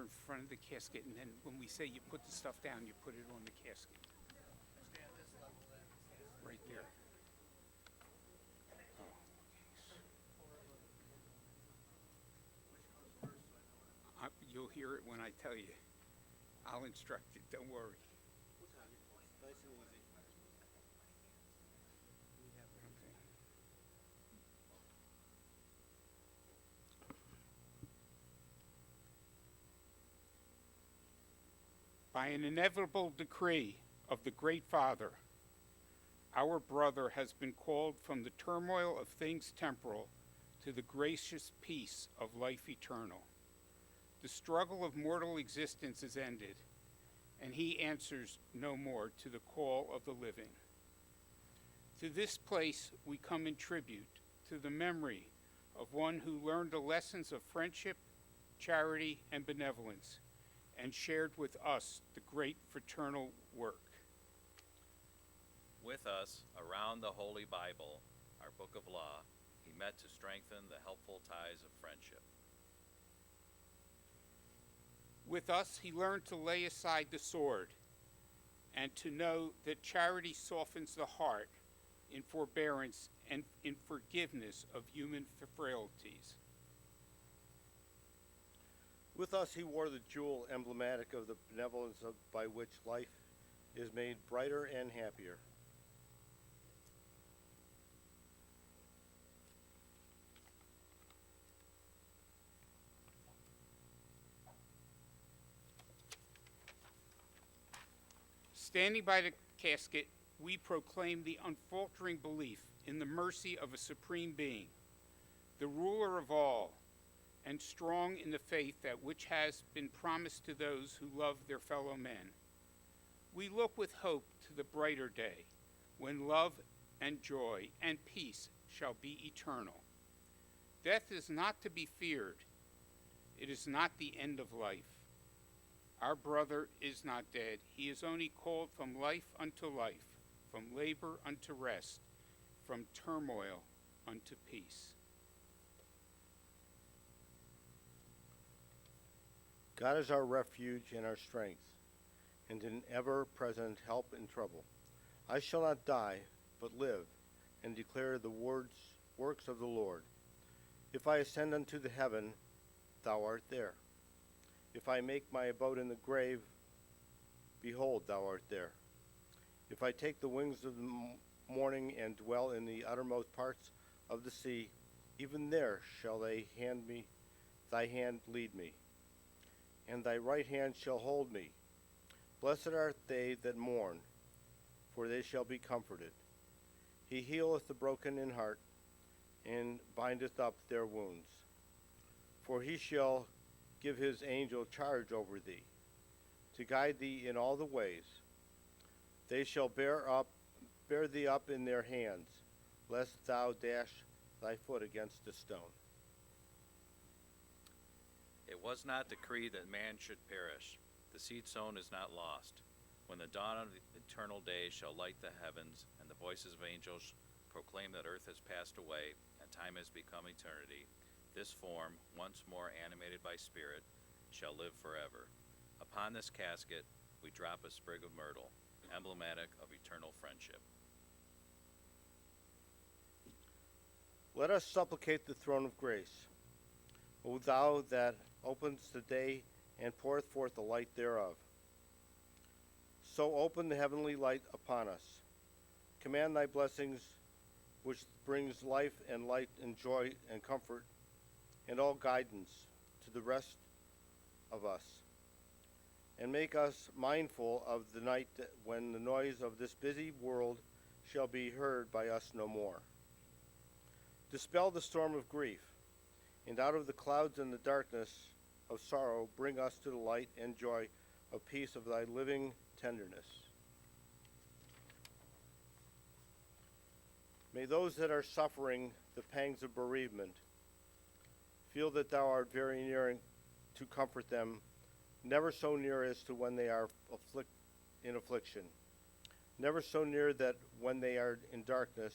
in front of the casket, and then when we say you put the stuff down, you put it on the casket. Right there. You'll hear it when I tell you. I'll instruct you, don't worry. Okay. By an inevitable decree of the Great Father, our brother has been called from the turmoil of things temporal to the gracious peace of life eternal. The struggle of mortal existence is ended, and he answers no more to the call of the living. To this place we come in tribute to the memory of one who learned the lessons of friendship, charity, and benevolence, and shared with us the great fraternal work. With us, around the Holy Bible, our book of law, he met to strengthen the helpful ties of friendship. With us, he learned to lay aside the sword and to know that charity softens the heart in forbearance and in forgiveness of human frailties. With us, he wore the jewel emblematic of the benevolence by which life is made brighter and happier. Standing by the casket, we proclaim the unfaltering belief in the mercy of a supreme being, the ruler of all, and strong in the faith that which has been promised to those who love their fellow men. We look with hope to the brighter day, when love and joy and peace shall be eternal. Death is not to be feared. It is not the end of life. Our brother is not dead. He is only called from life unto life, from labor unto rest, from turmoil unto peace. God is our refuge and our strength, and an ever-present help in trouble. I shall not die, but live, and declare the works of the Lord. If I ascend unto the heaven, thou art there. If I make my abode in the grave, behold, thou art there. If I take the wings of the morning and dwell in the uttermost parts of the sea, even there shall thy hand lead me, and thy right hand shall hold me. Blessed art they that mourn, for they shall be comforted. He healeth the broken in heart, and bindeth up their wounds. For he shall give his angel charge over thee, to guide thee in all the ways. They shall bear thee up in their hands, lest thou dash thy foot against a stone. It was not decreed that man should perish. The seed sown is not lost. When the dawn of the eternal day shall light the heavens, and the voices of angels proclaim that earth has passed away, and time has become eternity, this form, once more animated by spirit, shall live forever. Upon this casket we drop a sprig of myrtle, emblematic of eternal friendship. Let us supplicate the throne of grace. O thou that openest the day and poureth forth the light thereof, so open the heavenly light upon us. Command thy blessings, which brings life and light and joy and comfort, and all guidance to the rest of us. And make us mindful of the night when the noise of this busy world shall be heard by us no more. Dispel the storm of grief, and out of the clouds and the darkness of sorrow bring us to the light and joy of peace of thy living tenderness. May those that are suffering the pangs of bereavement feel that thou art very near to comfort them, never so near as to when they are in affliction, never so near that when they are in darkness,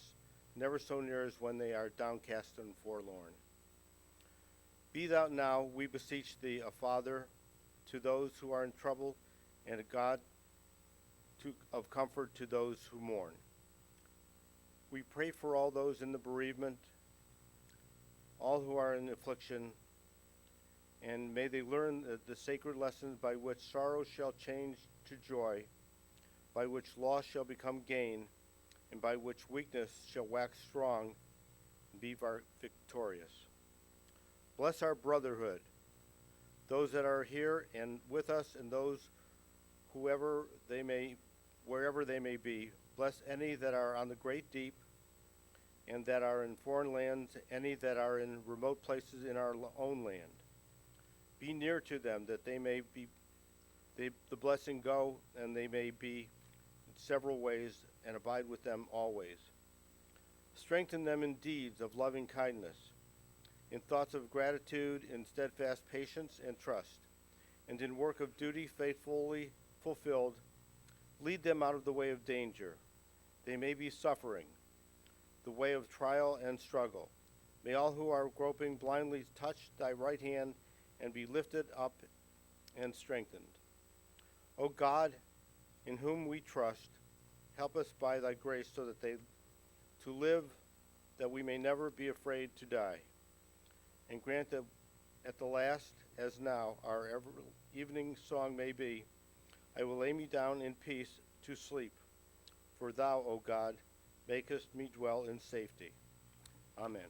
never so near as when they are downcast and forlorn. Be thou now, we beseech thee, a father to those who are in trouble, and a God of comfort to those who mourn. We pray for all those in the bereavement, all who are in affliction, and may they learn the sacred lessons by which sorrow shall change to joy, by which loss shall become gain, and by which weakness shall wax strong and be victorious. Bless our brotherhood, those that are here and with us, and those wherever they may be. Bless any that are on the great deep, and that are in foreign lands, any that are in remote places in our own land. Be near to them, that they may be the blessing go, and they may be in several ways, and abide with them always. Strengthen them in deeds of loving kindness, in thoughts of gratitude, in steadfast patience and trust, and in work of duty faithfully fulfilled. Lead them out of the way of danger. They may be suffering, the way of trial and struggle. May all who are groping blindly touch thy right hand and be lifted up and strengthened. O God, in whom we trust, help us by thy grace so that to live, that we may never be afraid to die. And grant that at the last, as now, our evening song may be, I will lay me down in peace to sleep, for thou, O God, makest me dwell in safety. Amen.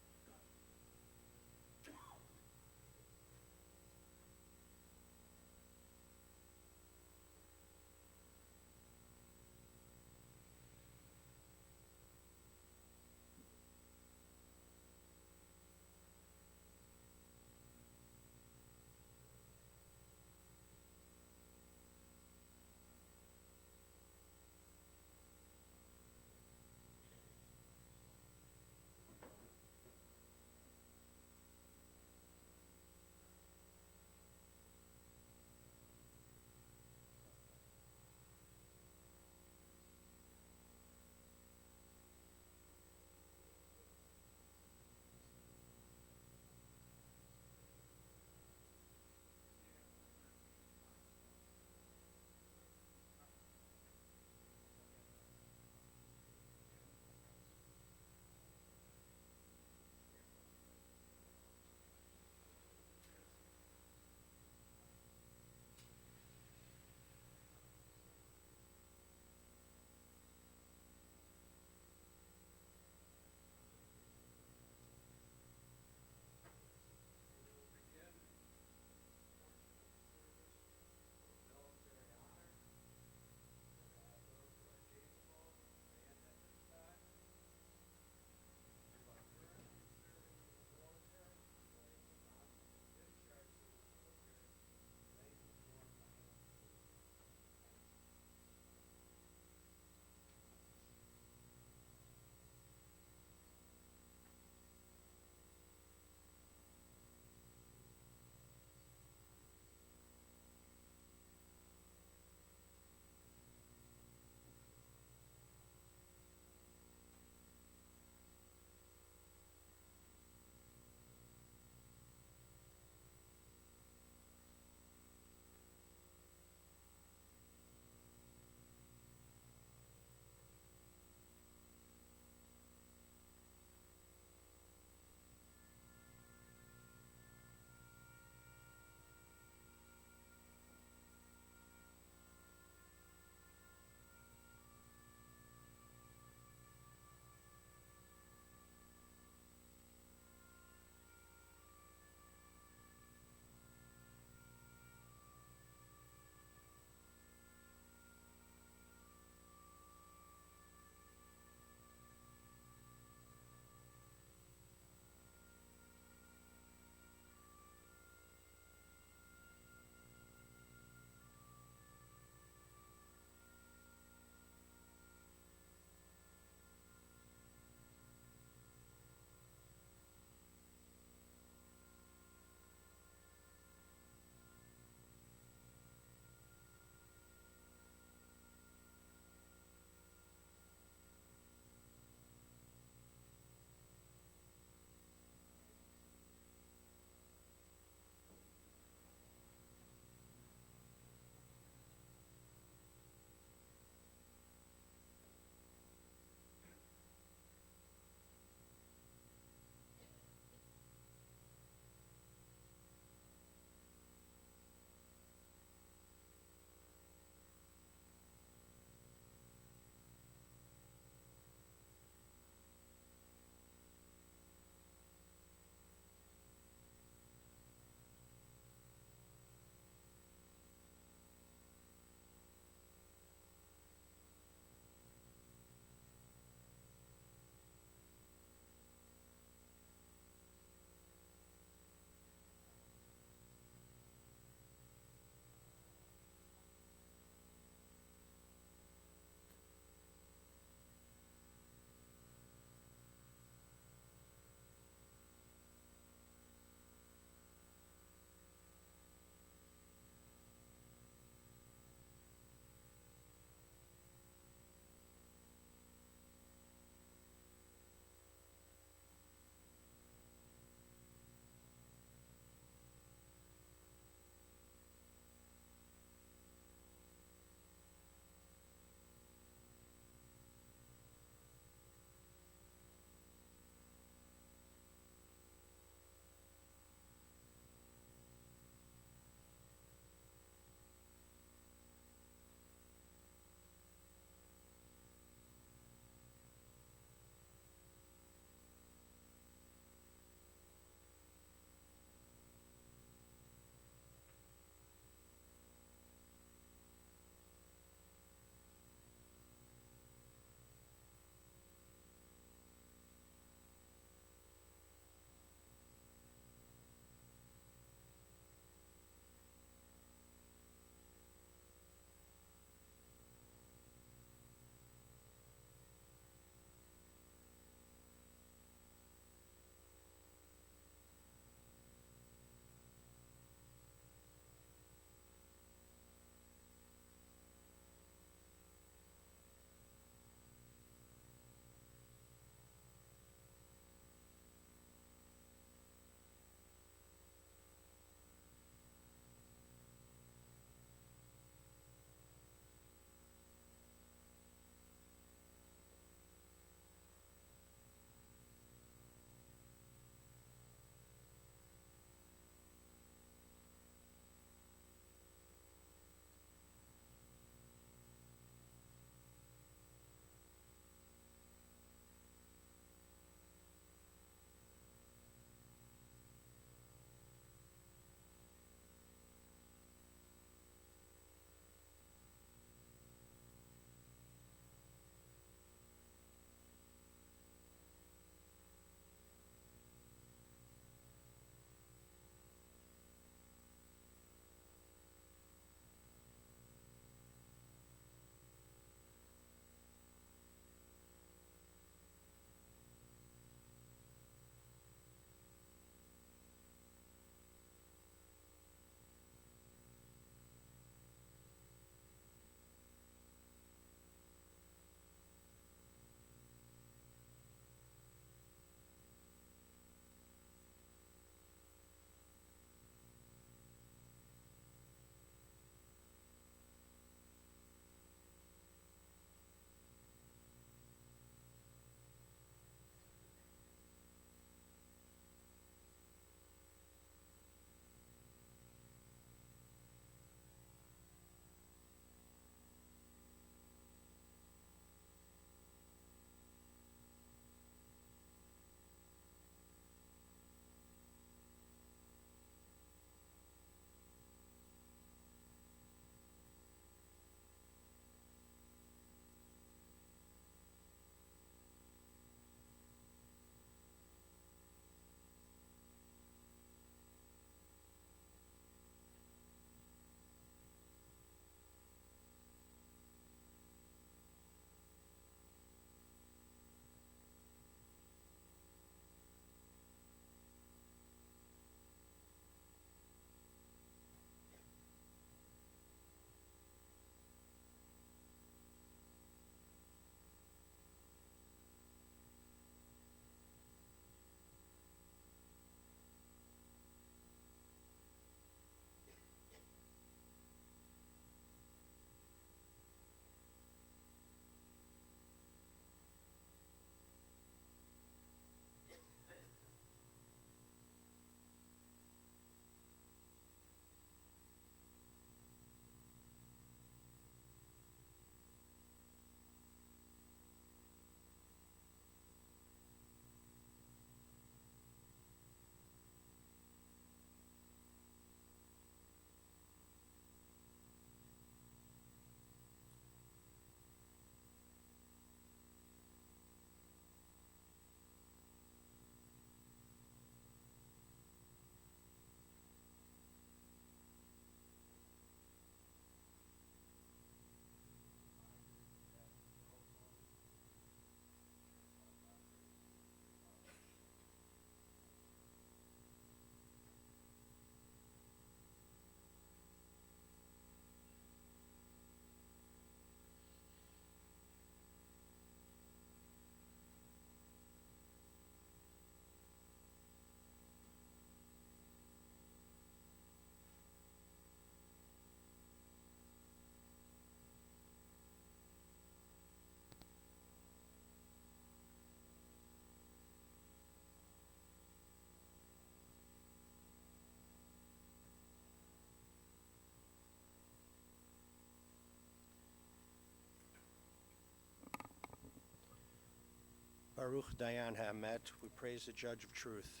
Baruch Dayan Ha'emet, we praise the Judge of Truth.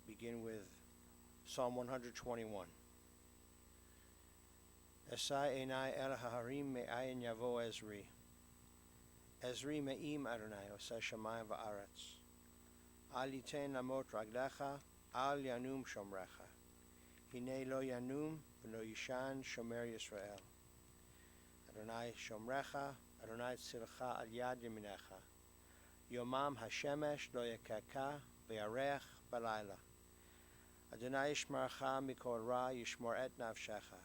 Begin with Psalm 121. Esai enai el haharim me'ayin yavo Ezri. Ezri me'im Adonai, oseh shamayim va'aretz. Al yiten lamot raglecha, al yanum shomrecha. Hine lo yanum v'lo yishan shomer Yisrael. Adonai shomrecha, Adonai tzilcha al yad yaminecha. Yomam hashemesh lo yakaka v'yareach balayla. Adonai yishmarcha mikol ra yishmor et nafshecha.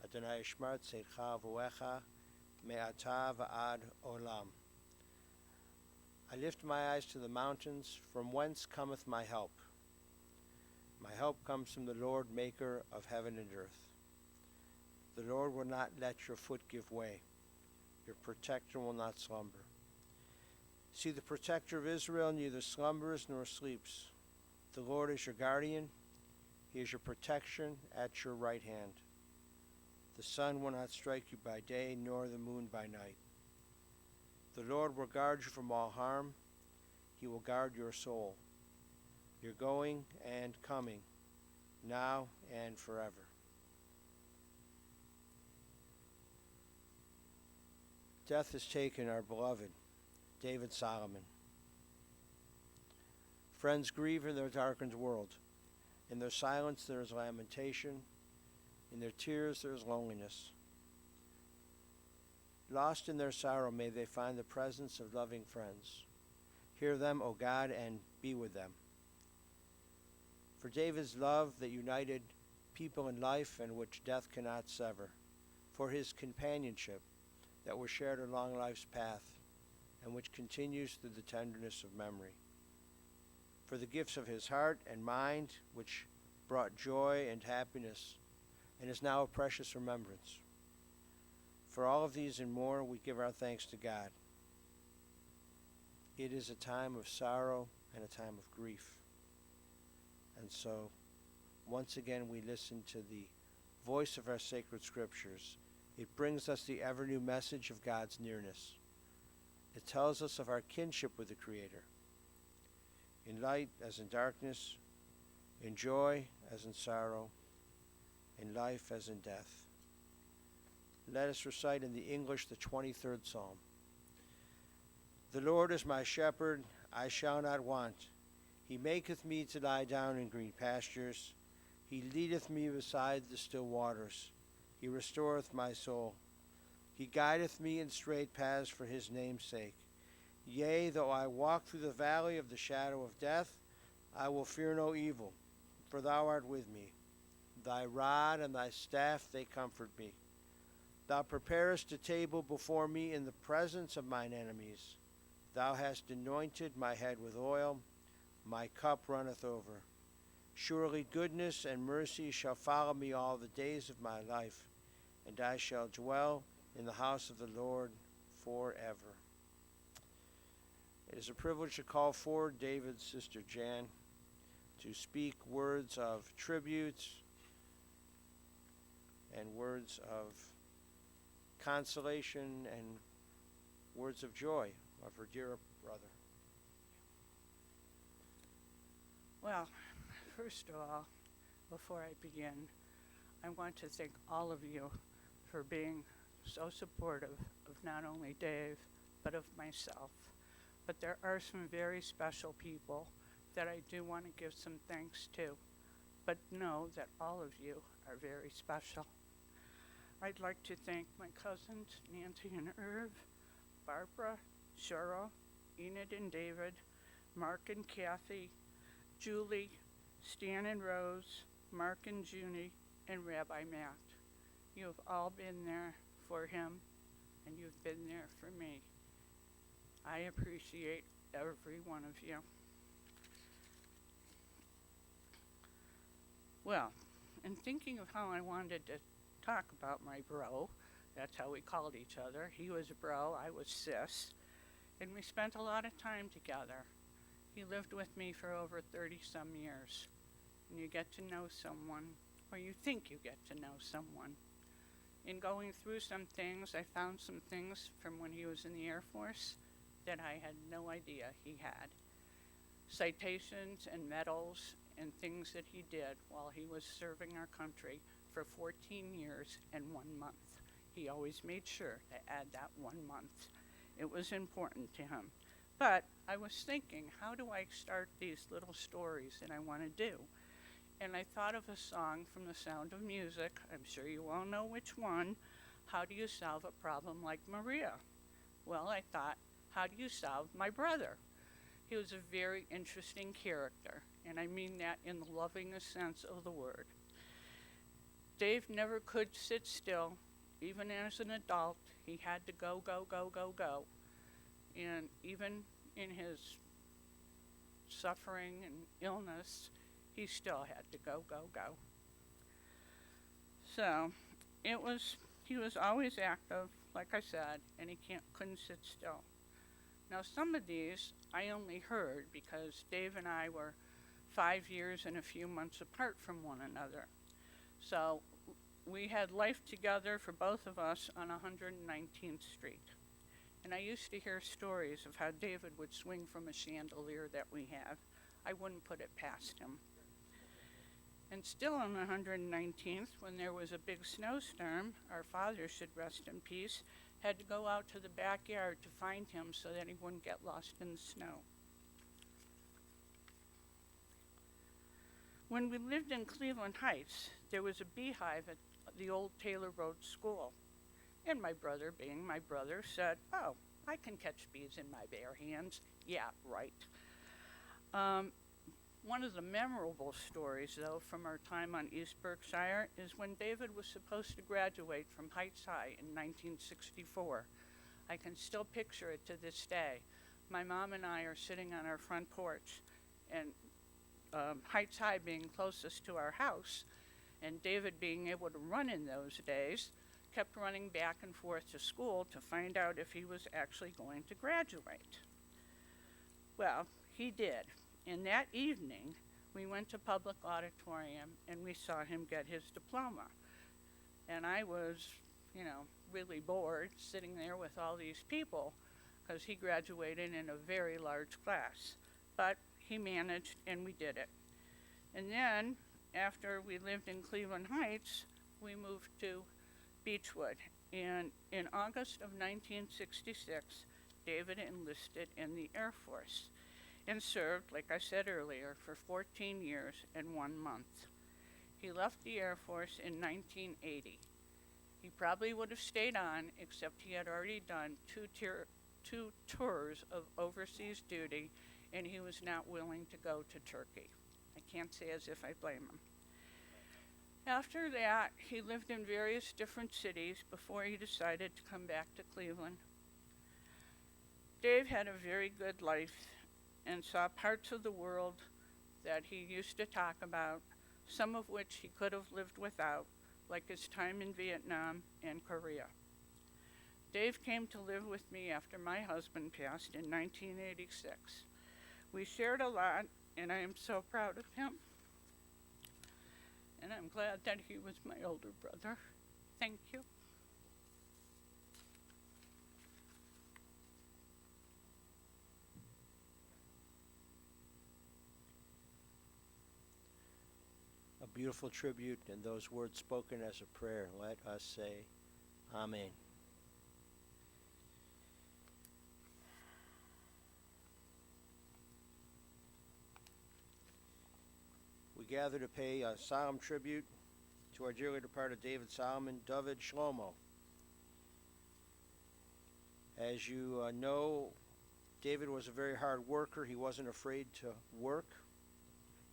Adonai yishmar tzedcha v'uecha me'ata v'ad olam. I lift my eyes to the mountains, from whence cometh my help? My help comes from the Lord, maker of heaven and earth. The Lord will not let your foot give way. Your protector will not slumber. See, the protector of Israel neither slumbers nor sleeps. The Lord is your guardian. He is your protection at your right hand. The sun will not strike you by day, nor the moon by night. The Lord will guard you from all harm. He will guard your soul, your going and coming, now and forever. Death has taken our beloved David Solomon. Friends grieve in their darkened world. In their silence there is lamentation. In their tears there is loneliness. Lost in their sorrow, may they find the presence of loving friends. Hear them, O God, and be with them. For David's love that united people in life and which death cannot sever. For his companionship that was shared along life's path and which continues through the tenderness of memory. For the gifts of his heart and mind, which brought joy and happiness and is now a precious remembrance. For all of these and more, we give our thanks to God. It is a time of sorrow and a time of grief. And so, once again, we listen to the voice of our sacred scriptures. It brings us the ever-new message of God's nearness. It tells us of our kinship with the Creator. In light as in darkness, in joy as in sorrow, in life as in death. Let us recite in the English the 23rd Psalm. The Lord is my shepherd, I shall not want. He maketh me to lie down in green pastures. He leadeth me beside the still waters. He restoreth my soul. He guideth me in straight paths for his name's sake. Yea, though I walk through the valley of the shadow of death, I will fear no evil, for thou art with me. Thy rod and thy staff, they comfort me. Thou preparest a table before me in the presence of mine enemies. Thou hast anointed my head with oil. My cup runneth over. Surely goodness and mercy shall follow me all the days of my life, and I shall dwell in the house of the Lord forever. It is a privilege to call forward David's sister Jan to speak words of tribute and words of consolation and words of joy of her dear brother. Well, first of all, before I begin, I want to thank all of you for being so supportive of not only Dave, but of myself. But there are some very special people that I do want to give some thanks to. But know that all of you are very special. I'd like to thank my cousins, Nancy and Irv, Barbara, Cheryl, Enid and David, Mark and Kathy, Julie, Stan and Rose, Mark and Junie, and Rabbi Matt. You have all been there for him, and you've been there for me. I appreciate every one of you. Well, in thinking of how I wanted to talk about my bro, that's how we called each other. He was a bro, I was sis, and we spent a lot of time together. He lived with me for over 30-some years, and you get to know someone, or you think you get to know someone. In going through some things, I found some things from when he was in the Air Force that I had no idea he had. Citations and medals and things that he did while he was serving our country for 14 years and 1 month. He always made sure to add that 1 month. It was important to him. But I was thinking, how do I start these little stories that I want to do? And I thought of a song from The Sound of Music. I'm sure you all know which one. How do you solve a problem like Maria? Well, I thought, how do you solve my brother? He was a very interesting character, and I mean that in the lovingest sense of the word. Dave never could sit still. Even as an adult, he had to go, go, go, go, go. And even in his suffering and illness, he still had to go, go, go. So he was always active, like I said, and he couldn't sit still. Now, some of these I only heard because Dave and I were 5 years and a few months apart from one another. So we had life together for both of us on 119th Street. And I used to hear stories of how David would swing from a chandelier that we have. I wouldn't put it past him. And still on 119th, when there was a big snowstorm, our father, should rest in peace, had to go out to the backyard to find him so that he wouldn't get lost in the snow. When we lived in Cleveland Heights, there was a beehive at the old Taylor Road School. And my brother, being my brother, said, "Oh, I can catch bees in my bare hands." Yeah, right. One of the memorable stories, though, from our time on East Berkshire is when David was supposed to graduate from Heights High in 1964. I can still picture it to this day. My mom and I are sitting on our front porch, and Heights High being closest to our house, and David being able to run in those days, kept running back and forth to school to find out if he was actually going to graduate. Well, he did. And that evening, we went to Public Auditorium and we saw him get his diploma. And I was, really bored sitting there with all these people because he graduated in a very large class. But he managed and we did it. And then, after we lived in Cleveland Heights, we moved to Beechwood. And in August of 1966, David enlisted in the Air Force and served, like I said earlier, for 14 years and 1 month. He left the Air Force in 1980. He probably would have stayed on, except he had already done two tours of overseas duty, and he was not willing to go to Turkey. I can't say as if I blame him. After that, he lived in various different cities before he decided to come back to Cleveland. Dave had a very good life and saw parts of the world that he used to talk about, some of which he could have lived without, like his time in Vietnam and Korea. Dave came to live with me after my husband passed in 1986. We shared a lot, and I am so proud of him. And I'm glad that he was my older brother. Thank you. A beautiful tribute, and those words spoken as a prayer. Let us say, Amen. We gather to pay a solemn tribute to our dearly departed David Solomon, David Shlomo. As you know, David was a very hard worker. He wasn't afraid to work.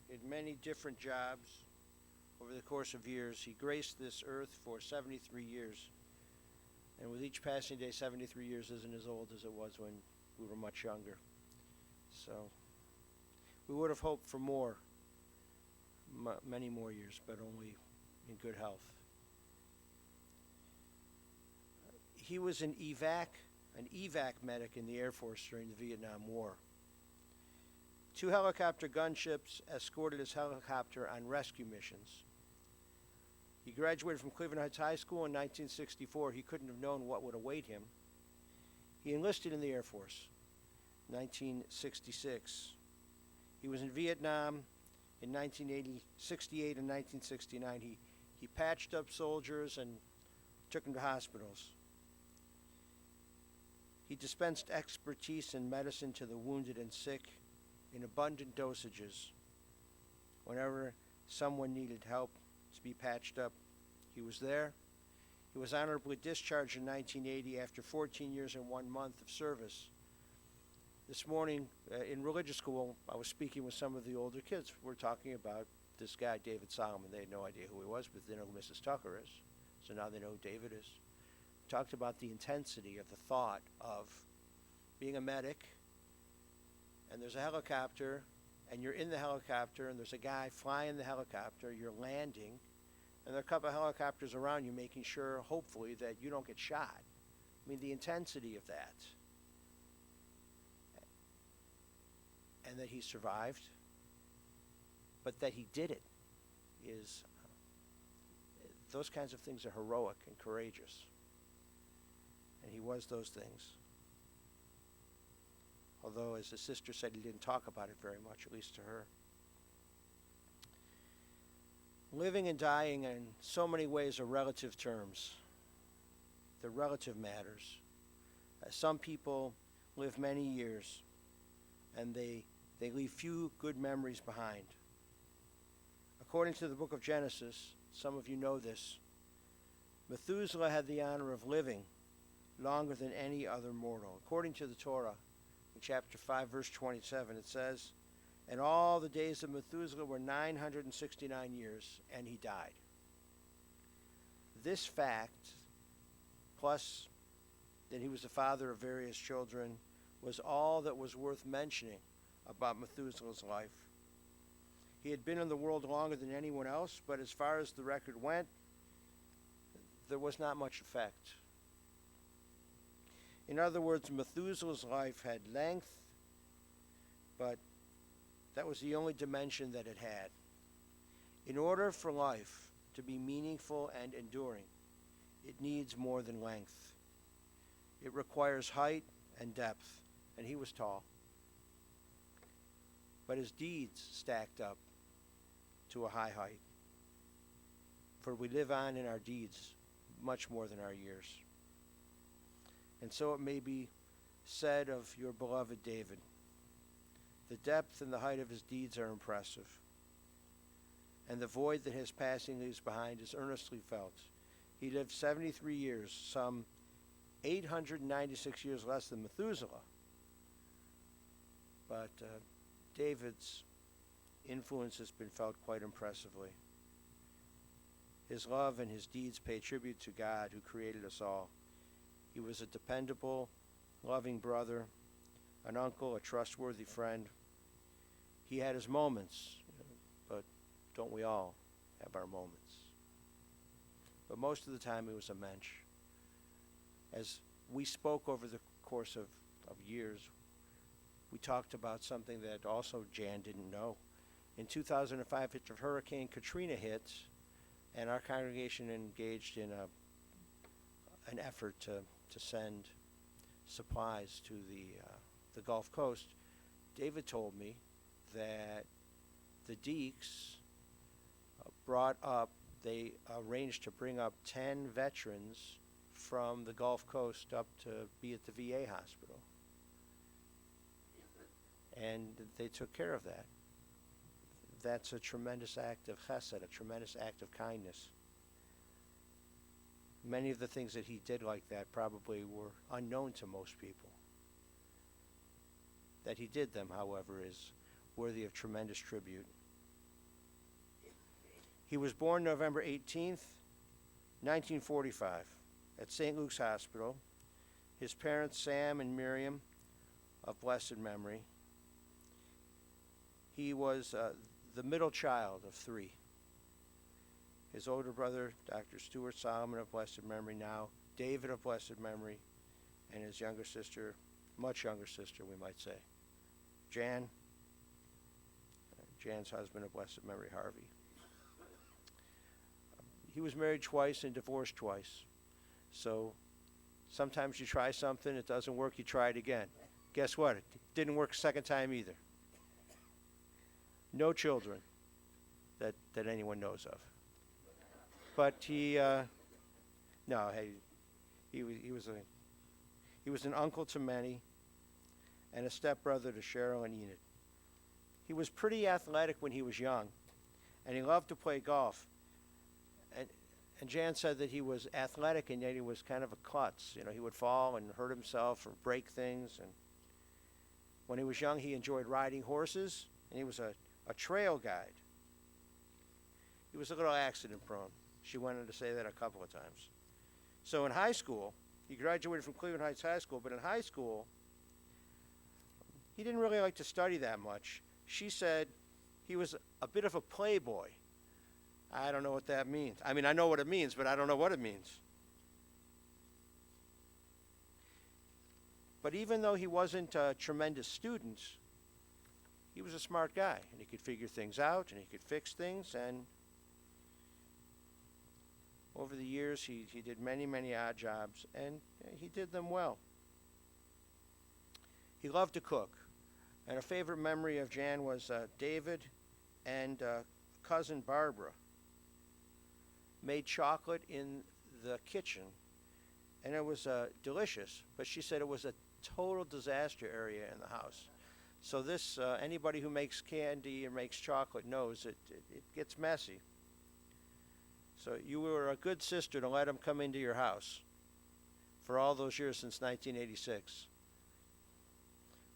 He had many different jobs over the course of years. He graced this earth for 73 years. And with each passing day, 73 years isn't as old as it was when we were much younger. So we would have hoped for more, many more years, but only in good health. He was an evac medic in the Air Force during the Vietnam War. 2 helicopter gunships escorted his helicopter on rescue missions. He graduated from Cleveland Heights High School in 1964. He couldn't have known what would await him. He enlisted in the Air Force. 1966. He was in Vietnam in 1968 and 1969. He patched up soldiers and took them to hospitals. He dispensed expertise in medicine to the wounded and sick in abundant dosages. Whenever someone needed help to be patched up, he was there. He was honorably discharged in 1980 after 14 years and 1 month of service. This morning in religious school, I was speaking with some of the older kids. We're talking about this guy, David Solomon. They had no idea who he was, but they know who Mrs. Tucker is. So now they know who David is. Talked about the intensity of the thought of being a medic, and there's a helicopter, and you're in the helicopter, and there's a guy flying the helicopter, you're landing, and there are a couple of helicopters around you making sure, hopefully, that you don't get shot. I mean, the intensity of that. And that he survived, but that he did it is, those kinds of things are heroic and courageous. And he was those things. Although, as his sister said, he didn't talk about it very much, at least to her. Living and dying in so many ways are relative terms. The relative matters. Some people live many years, and they leave few good memories behind. According to the book of Genesis, some of you know this, Methuselah had the honor of living longer than any other mortal. According to the Torah, in chapter 5, verse 27, it says, "And all the days of Methuselah were 969 years, and he died." This fact, plus that he was the father of various children, was all that was worth mentioning about Methuselah's life. He had been in the world longer than anyone else, but as far as the record went, there was not much effect. In other words, Methuselah's life had length, but that was the only dimension that it had. In order for life to be meaningful and enduring, it needs more than length. It requires height and depth, and he was tall. But his deeds stacked up to a high height. For we live on in our deeds much more than our years. And so it may be said of your beloved David, the depth and the height of his deeds are impressive, and the void that his passing leaves behind is earnestly felt. He lived 73 years, some 896 years less than Methuselah. But David's influence has been felt quite impressively. His love and his deeds pay tribute to God who created us all. He was a dependable, loving brother, an uncle, a trustworthy friend. He had his moments, but don't we all have our moments? But most of the time he was a mensch. As we spoke over the course of years, we talked about something that also Jan didn't know. In 2005, after Hurricane Katrina hit, and our congregation engaged in an effort to send supplies to the Gulf Coast, David told me that the Deeks they arranged to bring up 10 veterans from the Gulf Coast up to be at the VA hospital. And they took care of that. That's a tremendous act of chesed, a tremendous act of kindness. Many of the things that he did like that probably were unknown to most people. That he did them, however, is worthy of tremendous tribute. He was born November 18th, 1945, at St. Luke's Hospital. His parents, Sam and Miriam, of blessed memory. He was the middle child of 3. His older brother, Dr. Stuart Solomon of blessed memory now, David of blessed memory, and his younger sister, much younger sister, we might say, Jan's husband of blessed memory, Harvey. He was married twice and divorced twice. So sometimes you try something, it doesn't work, you try it again. Guess what? It didn't work a second time either. No children that anyone knows of. But no, hey, he was an uncle to many and a stepbrother to Cheryl and Enid. He was pretty athletic when he was young, and he loved to play golf. And Jan said that he was athletic and yet he was kind of a klutz. You know, he would fall and hurt himself or break things. And when he was young, he enjoyed riding horses, and he was a trail guide. He was a little accident prone. She wanted to say that a couple of times. So in high school, he graduated from Cleveland Heights High School, but in high school, he didn't really like to study that much. She said he was a bit of a playboy. I don't know what that means. I mean, I know what it means, but I don't know what it means. But even though he wasn't a tremendous student, he was a smart guy, and he could figure things out, and he could fix things, and over the years, he did many, many odd jobs, and he did them well. He loved to cook, and a favorite memory of Jan was David and cousin Barbara made chocolate in the kitchen, and it was delicious, but she said it was a total disaster area in the house. So this, anybody who makes candy or makes chocolate knows it gets messy. So you were a good sister to let him come into your house for all those years since 1986.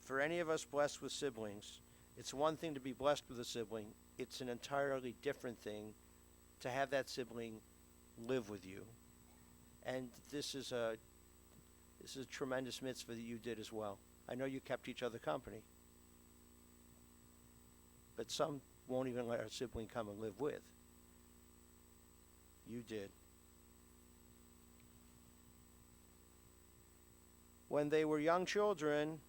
For any of us blessed with siblings, it's one thing to be blessed with a sibling. It's an entirely different thing to have that sibling live with you. And this is a tremendous mitzvah that you did as well. I know you kept each other company, but some won't even let a sibling come and live with. You did. When they were young children,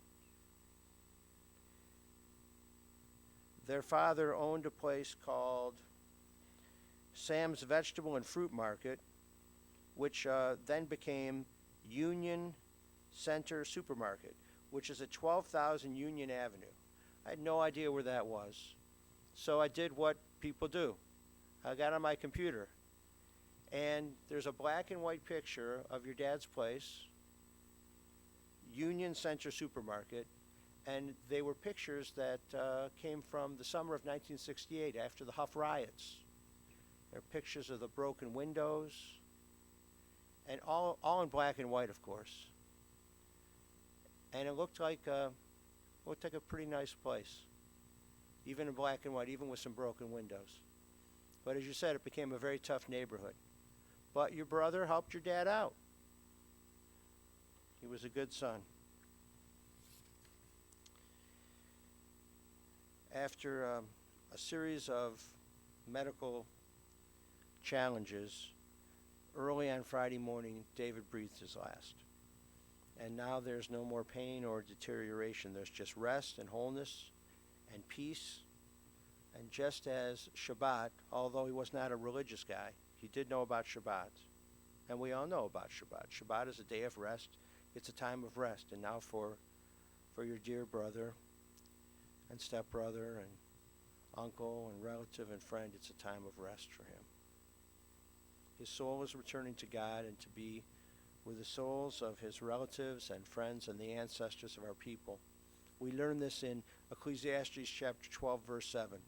their father owned a place called Sam's Vegetable and Fruit Market, which then became Union Center Supermarket, which is at 12,000 Union Avenue. I had no idea where that was. So I did what people do. I got on my computer, and there's a black and white picture of your dad's place, Union Center Supermarket, and they were pictures that came from the summer of 1968 after the Huff riots. There are pictures of the broken windows, and all in black and white, of course. And it looked like a pretty nice place, even in black and white, even with some broken windows. But as you said, it became a very tough neighborhood. But your brother helped your dad out. He was a good son. After a series of medical challenges, early on Friday morning, David breathed his last. And now there's no more pain or deterioration. There's just rest and wholeness and peace. And just as Shabbat, although he was not a religious guy, he did know about Shabbat. And we all know about Shabbat. Shabbat is a day of rest. It's a time of rest. And now for your dear brother and stepbrother and uncle and relative and friend, it's a time of rest for him. His soul is returning to God and to be with the souls of his relatives and friends and the ancestors of our people. We learn this in Ecclesiastes chapter 12, verse 7.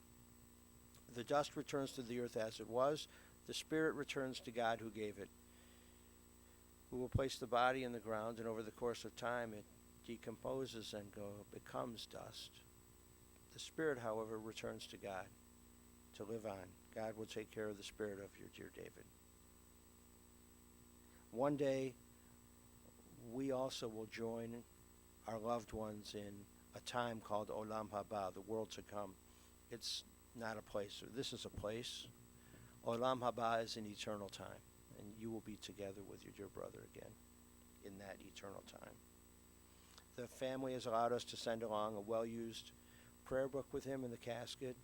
The dust returns to the earth as it was. The spirit returns to God who gave it. Who will place the body in the ground, and over the course of time it decomposes and becomes dust. The spirit, however, returns to God to live on. God will take care of the spirit of your dear David. One day, we also will join our loved ones in a time called Olam Haba, the world to come. It's not a place. This is a place. Olam Haba is an eternal time, and you will be together with your dear brother again in that eternal time. The family has allowed us to send along a well-used prayer book with him in the casket,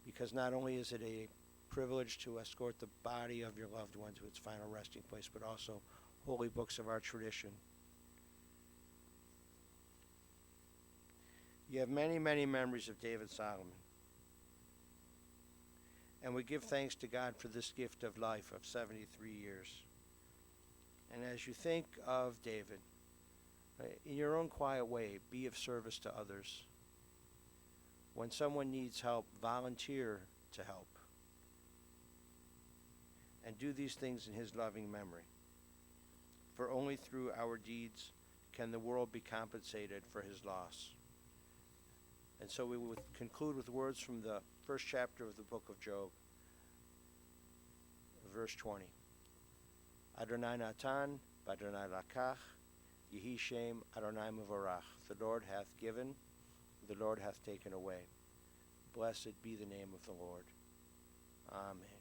because not only is it a privilege to escort the body of your loved one to its final resting place, but also holy books of our tradition You have many, many memories of David Solomon. And we give thanks to God for this gift of life of 73 years. And as you think of David, in your own quiet way, be of service to others. When someone needs help, volunteer to help. And do these things in his loving memory. For only through our deeds can the world be compensated for his loss. And so we will conclude with words from the first chapter of the book of Job, verse 20. Adonai Natan, Adonai Lakach, Yehi Shem, Adonai Mevorach. The Lord hath given, the Lord hath taken away. Blessed be the name of the Lord. Amen.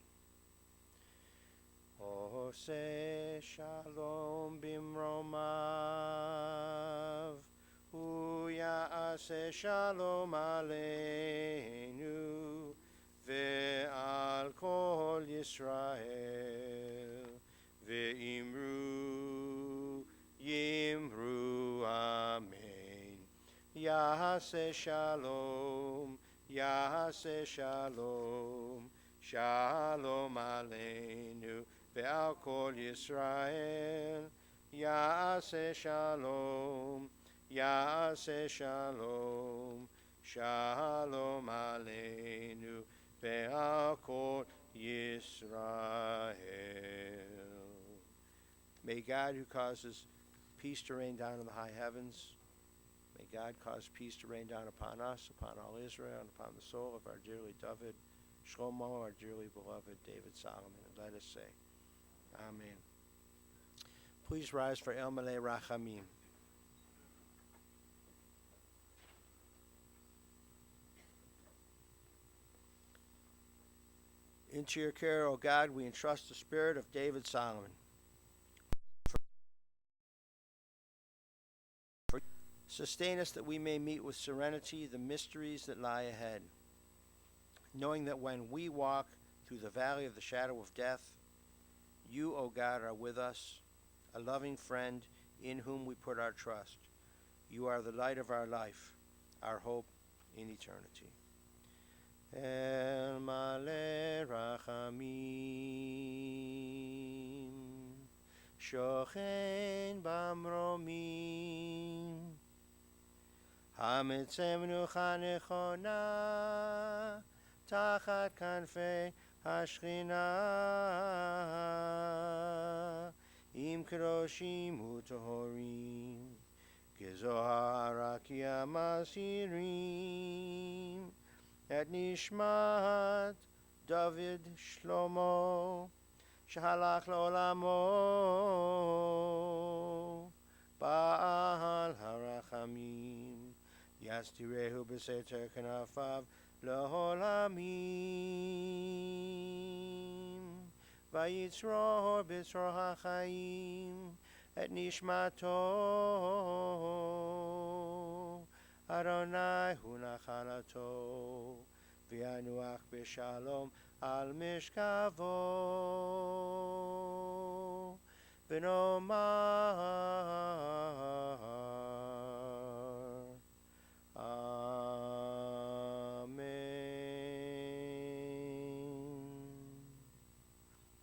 Ose shalom bimromav, Ya'aseh shalom aleinu, ve'al kol Yisrael, ve'imru, yimru, amen. Ya'aseh shalom, Ya'aseh shalom, shalom aleinu, ve'al kol Yisrael, Ya'aseh shalom, Ya'aseh shalom, shalom aleinu, ve'al kol Yisrael. May God, who causes peace to rain down in the high heavens, may God cause peace to rain down upon us, upon all Israel, and upon the soul of our dearly David, Shlomo, our dearly beloved David Solomon. And let us say, Amen. Please rise for El Malei Rachamim. Into your care, O God, we entrust the spirit of David Solomon. Sustain us that we may meet with serenity the mysteries that lie ahead, knowing that when we walk through the valley of the shadow of death, you, O God, are with us, a loving friend in whom we put our trust. You are the light of our life, our hope in eternity. El Malei Rachamim, Shochen Bamromim, Hametzem Nucha Nechona, Tachat Kanfei Hashchina, Im Kedoshim Utohorim, Gezohar Akia Masirim, Et Nishmat David Shlomo, Shahalach L'olamo, Baal Harachamim, Yastirehu B'Seter Kanafav L'holamim, Vayitzroh B'Tzroh HaChaim, Et Nishmato, Adonai hu nachalato, v'yanuach b'shalom al mishkavo, v'nomar Amen.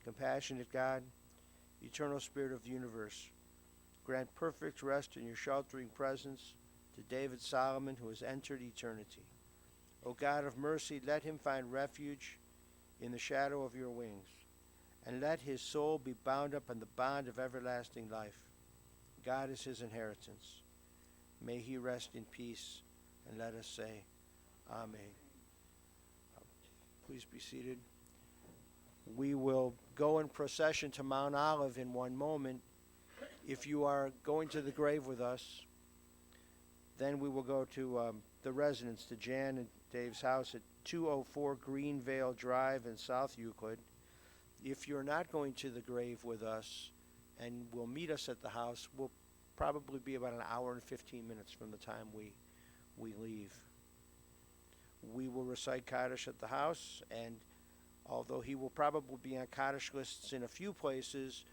Compassionate God, eternal Spirit of the universe, grant perfect rest in your sheltering presence to David Solomon, who has entered eternity. O God of mercy, let him find refuge in the shadow of your wings, and let his soul be bound up in the bond of everlasting life. God is his inheritance. May he rest in peace, and let us say, Amen. Please be seated. We will go in procession to Mount Olive in one moment. If you are going to the grave with us, then we will go to the residence, to Jan and Dave's house at 204 Greenvale Drive in South Euclid. If you're not going to the grave with us and will meet us at the house, we'll probably be about an hour and 15 minutes from the time we leave. We will recite Kaddish at the house, and although he will probably be on Kaddish lists in a few places,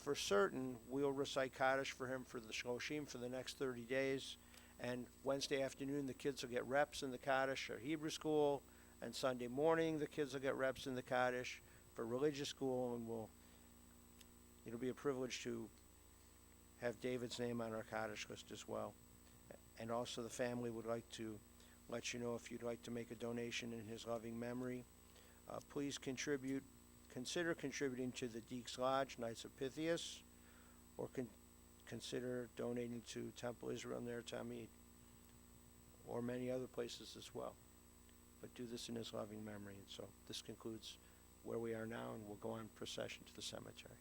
for certain we'll recite Kaddish for him for the Shloshim for the next 30 days. And Wednesday afternoon, the kids will get reps in the Kaddish or Hebrew school. And Sunday morning, the kids will get reps in the Kaddish for religious school. And it'll be a privilege to have David's name on our Kaddish list as well. And also the family would like to let you know if you'd like to make a donation in his loving memory. Please consider contributing to the Deeks Lodge, Knights of Pythias, or consider donating to Temple Israel Ner Tamid, or many other places as well. But do this in his loving memory. And so this concludes where we are now, and we'll go on procession to the cemetery.